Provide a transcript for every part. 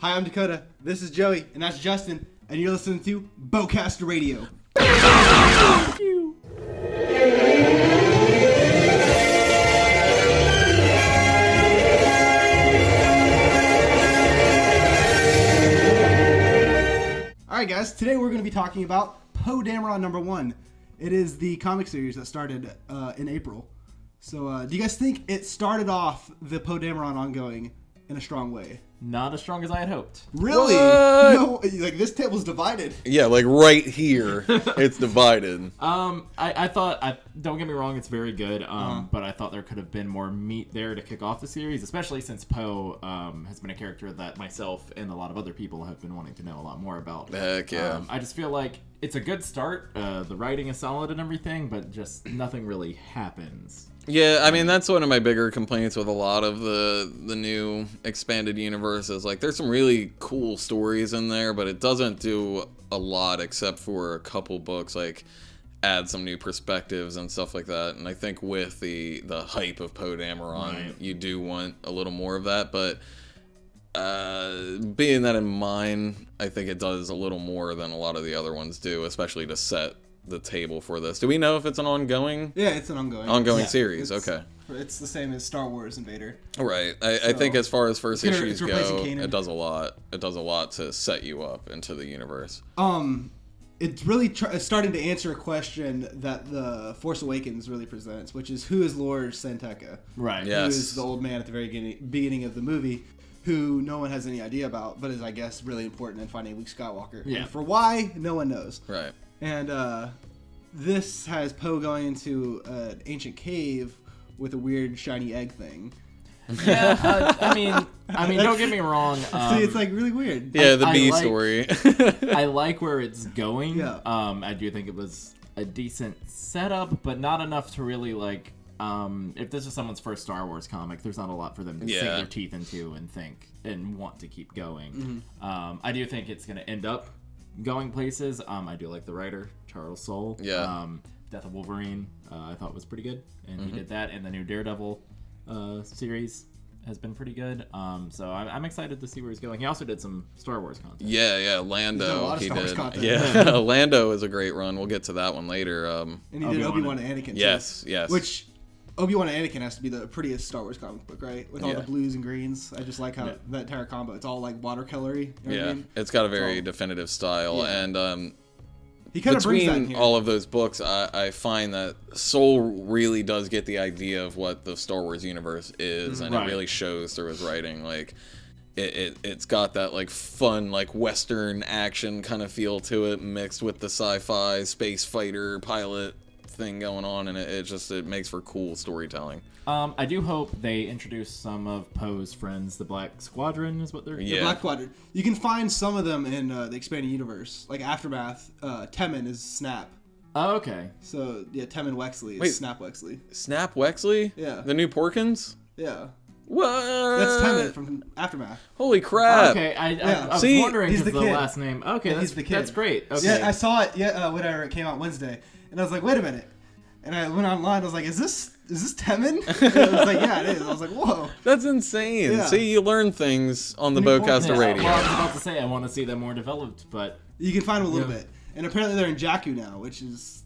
Hi, I'm Dakota. This is Joey, and that's Justin, and you're listening to BowCaster Radio. Alright guys, today we're going to be talking about Poe Dameron #1. It is the comic series that started in April. So do you guys think it started off the Poe Dameron ongoing in a strong way? Not as strong as I had hoped. Really? No, like this table's divided. Yeah, like right here, it's divided. I thought, don't get me wrong, it's very good, but I thought there could have been more meat there to kick off the series, especially since Poe has been a character that myself and a lot of other people have been wanting to know a lot more about. Heck yeah. I just feel like it's a good start. The writing is solid and everything, but just nothing really happens. Yeah, I mean, that's one of my bigger complaints with a lot of the new expanded universes. Like, there's some really cool stories in there, but it doesn't do a lot except for a couple books, like, add some new perspectives and stuff like that. And I think with the hype of Poe Dameron, right, you do want a little more of that, but being that in mind, I think it does a little more than a lot of the other ones do, especially to set the table for this. Do we know if it's an ongoing? Yeah, it's an ongoing series. Okay. It's the same as Star Wars Invader. Right. I think as far as first issues go, it does a lot. It does a lot to set you up into the universe. It's really starting to answer a question that the Force Awakens really presents, which is who is Lord Santeca? Right. Yes. Who is the old man at the very beginning of the movie, who no one has any idea about, but is, I guess, really important in finding Luke Skywalker. Yeah. And for why, no one knows. Right. And this has Poe going into an ancient cave with a weird shiny egg thing. Yeah, I mean, don't get me wrong. See, it's like really weird. Yeah, the B story. I like where it's going. Yeah. I do think it was a decent setup, but not enough to really like. If this is someone's first Star Wars comic, there's not a lot for them to sink their teeth into and think and want to keep going. Mm-hmm. I do think it's going to end up going places. I do like the writer, Charles Soule. Yeah. Death of Wolverine, I thought was pretty good, and he did that. And the new Daredevil series has been pretty good. So I'm excited to see where he's going. He also did some Star Wars content. Yeah, Lando. He's done a lot of Star Wars content. Yeah, Lando is a great run. We'll get to that one later. And he did Obi-Wan and Anakin. Yes, too, yes. Which Obi-Wan and Anakin has to be the prettiest Star Wars comic book, right? With all the blues and greens. I just like how that entire combo. It's all like watercolory. You know what I mean? It's got a very definitive style, and he kind of brings that in between here. all of those books, I find that Soule really does get the idea of what the Star Wars universe is, and it really shows through his writing. Like, it's got that like fun, like Western action kind of feel to it, mixed with the sci-fi space fighter pilot thing going on, and it makes for cool storytelling. I do hope they introduce some of Poe's friends. The Black Squadron is what they're... The Black Squadron. You can find some of them in the expanded universe. Like Aftermath, Temmin is Snap. Oh, okay. So, yeah, Temmin Wexley is Snap Wexley. Snap Wexley? Yeah. The new Porkins? Yeah. What? That's Temmin from Aftermath. Holy crap. Okay, I was See, wondering he's because the the kid. last name... Okay, He's the kid. That's great. Okay. Yeah, I saw it whenever it came out Wednesday. And I was like, wait a minute. And I went online, I was like, is this Temmin? And I was like, yeah, it is. I was like, whoa. That's insane. Yeah. See, you learn things on the BowCaster Radio. Well, I was about to say, I want to see them more developed, but... You can find them a little bit. And apparently they're in Jakku now, which is,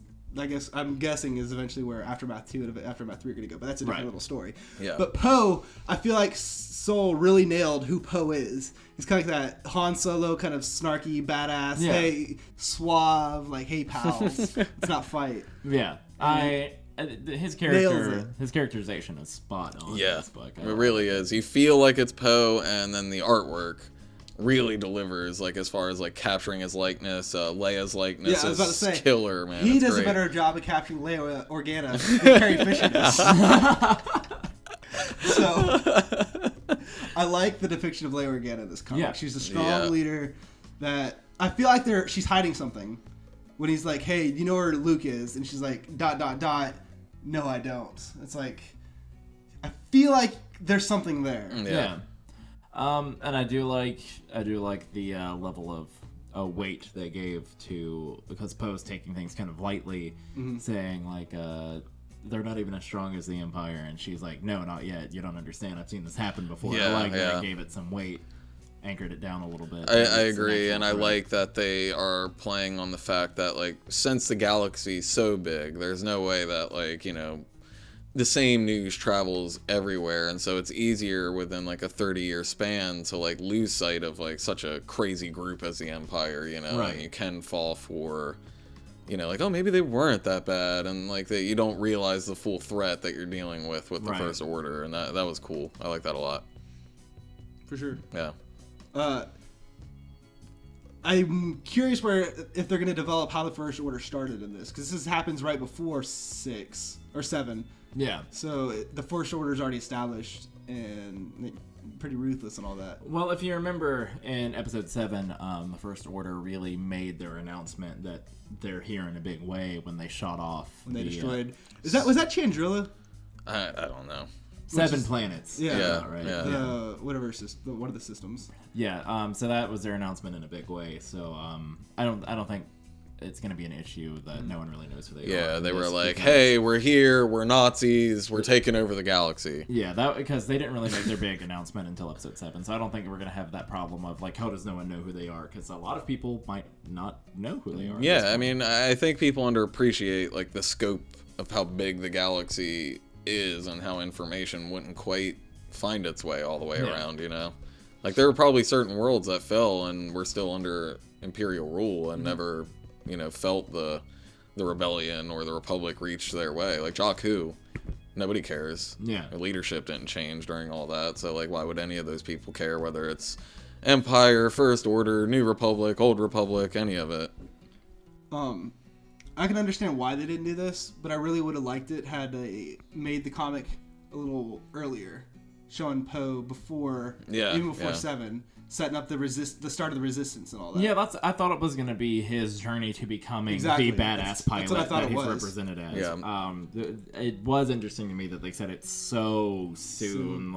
I'm guessing is eventually where Aftermath 2 and Aftermath 3 are going to go. But that's a different little story. Yeah. But Poe, I feel like Soule really nailed who Poe is. He's kind of like that Han Solo kind of snarky, badass, hey, suave, like, hey, pals, let's not fight. Yeah. His characterization is spot on in this book. It really is. You feel like it's Poe, and then the artwork really delivers, like, as far as like capturing his likeness. Leia's likeness is killer, man. He does a better job of capturing Leia Organa than Carrie Fisher does. So I like the depiction of Leia Organa in this comic. Yeah. She's a strong leader that I feel like she's hiding something. When he's like, hey, you know where Luke is? And she's like, ... No, I don't. It's like, I feel like there's something there. Yeah. And I do like the level of weight they gave to, because Poe's taking things kind of lightly, saying like, they're not even as strong as the Empire, and she's like, no, not yet. You don't understand. I've seen this happen before. I like that I gave it some weight. anchored it down a little bit. I agree, and I like that they are playing on the fact that, like, since the galaxy's so big, there's no way that, like, you know, the same news travels everywhere, and so it's easier within, like, a 30-year span to, like, lose sight of, like, such a crazy group as the Empire, you know, and you can fall for, you know, like, oh, maybe they weren't that bad, and, like, that you don't realize the full threat that you're dealing with the First Order, and that was cool. I like that a lot. For sure. Yeah. I'm curious if they're going to develop how the First Order started in this, because this happens right before 6 or 7. Yeah. So the First Order is already established and pretty ruthless and all that. Well, if you remember in Episode 7, the First Order really made their announcement that they're here in a big way when they shot off. When they destroyed. Was that Chandrilla? I don't know. 7 planets. Yeah. Right. Yeah. Whatever system. One of the systems. Yeah. So that was their announcement in a big way. So I don't think it's going to be an issue that no one really knows who they are. Yeah, they were like, hey, we're here, we're Nazis, we're taking over the galaxy. Yeah, that because they didn't really make their big announcement until Episode 7, so I don't think we're going to have that problem of, like, how does no one know who they are? Because a lot of people might not know who they are. Yeah, I mean, I think people underappreciate, like, the scope of how big the galaxy is and how information wouldn't quite find its way all the way around, you know? Like, there were probably certain worlds that fell and were still under Imperial rule and never, you know, felt the rebellion or the Republic reach their way. Like Jakku, nobody cares. Yeah. Their leadership didn't change during all that, so, like, why would any of those people care, whether it's Empire, First Order, New Republic, Old Republic, any of it? I can understand why they didn't do this, but I really would have liked it had they made the comic a little earlier, showing Poe even before 7, setting up the start of the Resistance and all that. Yeah, I thought it was going to be his journey to becoming the badass pilot that he's represented as. Yeah. It was interesting to me that they said it so soon,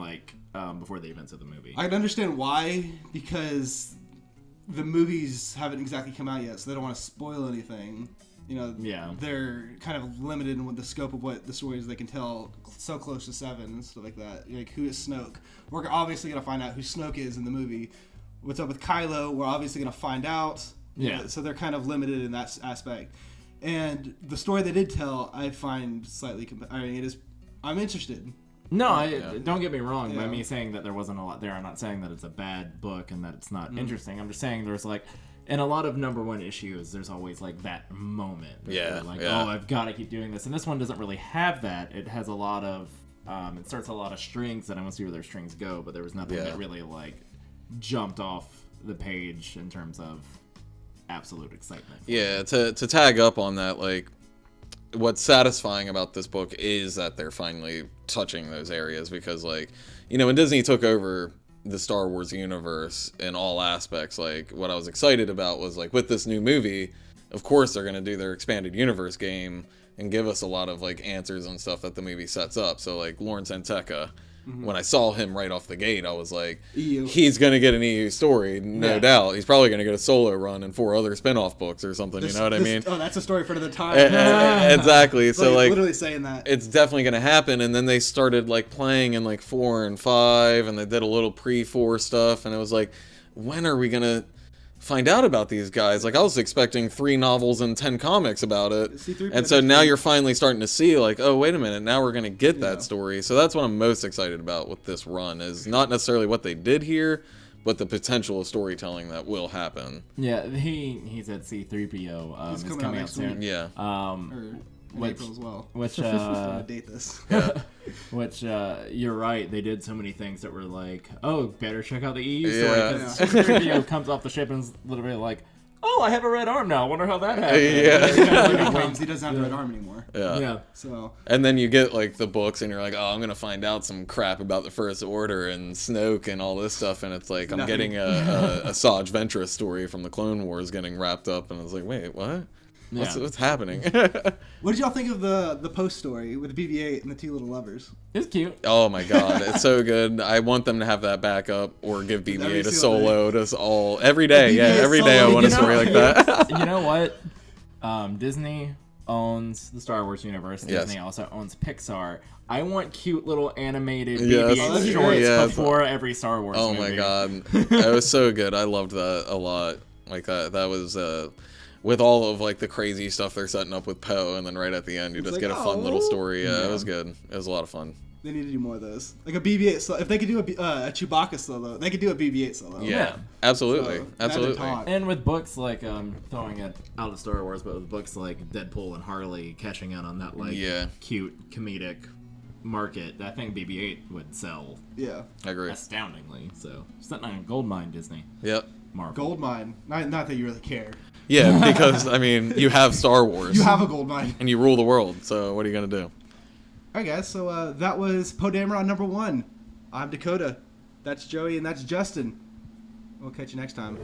before the events of the movie. I can understand why, because the movies haven't exactly come out yet, so they don't want to spoil anything. You know, they're kind of limited in the scope of what the stories they can tell so close to 7 and stuff like that. Like, who is Snoke? We're obviously going to find out who Snoke is in the movie. What's up with Kylo? We're obviously going to find out. Yeah. So they're kind of limited in that aspect. And the story they did tell, I find slightly... I'm interested. No, don't get me wrong. By me saying that there wasn't a lot there, I'm not saying that it's a bad book and that it's not interesting. I'm just saying there's, like... In a lot of number 1 issues, there's always, like, that moment. Yeah. Like, oh, I've got to keep doing this. And this one doesn't really have that. It has a lot of... it starts a lot of strings, and I want to see where their strings go, but there was nothing that really, like, jumped off the page in terms of absolute excitement. Yeah, to tag up on that, like, what's satisfying about this book is that they're finally touching those areas, because, like, you know, when Disney took over the Star Wars universe in all aspects, like, what I was excited about was, like, with this new movie, of course they're going to do their expanded universe game and give us a lot of, like, answers and stuff that the movie sets up. So, like, Lawrence Anteca, when I saw him right off the gate, I was like, he's going to get an EU story, no doubt. He's probably going to get a solo run and 4 other spin-off books or something, you know what I mean? Oh, that's a story for another time. Exactly. So, like, literally saying that. It's definitely going to happen. And then they started, like, playing in, like, 4 and 5, and they did a little pre-4 stuff, and it was like, when are we going to find out about these guys? Like, I was expecting 3 novels and 10 comics about it. And so now you're finally starting to see, like, oh, wait a minute, now we're going to get that story. So that's what I'm most excited about with this run, is not necessarily what they did here, but the potential of storytelling that will happen. Yeah, he said C-3PO is coming out soon. Yeah. April as well. Which date this. Which you're right. They did so many things that were like, oh, better check out the EU story, because C-3PO comes off the ship and is literally like, oh, I have a red arm now. I wonder how that happened. He doesn't have the red arm anymore. Yeah. So. And then you get, like, the books, and you're like, oh, I'm gonna find out some crap about the First Order and Snoke and all this stuff, and it's like I'm getting a Saj Ventress story from the Clone Wars getting wrapped up, and I was like, wait, what? What's happening? What did y'all think of the post story with BB-8 and the 2 little lovers? It's cute. Oh my god, it's so good. I want them to have that backup or give BB-8 a solo to us all every day. Yeah, every day I want a story like that. You know what? Disney owns the Star Wars universe. Disney also owns Pixar. I want cute little animated Yes. BB-8 shorts before every Star Wars movie. Oh my god. That was so good. I loved that a lot. Like that was with all of like the crazy stuff they're setting up with Poe, and then right at the end you just get a fun little story. Yeah, it was good. It was a lot of fun. They need to do more of those. Like a BB-8 solo. If they could do a Chewbacca solo, they could do a BB-8 solo. Yeah, absolutely. So, absolutely. And with books like, throwing it out of Star Wars, but with books like Deadpool and Harley catching in on that, like, cute, comedic market, I think BB-8 would sell. Yeah. I agree. Astoundingly. So, setting on a gold mine, Disney. Yep. Marvel. Gold mine. Not that you really care. Yeah, because, I mean, you have Star Wars. You have a gold mine. And you rule the world, so what are you going to do? Alright guys, so that was Poe Dameron number 1. I'm Dakota. That's Joey and that's Justin. We'll catch you next time.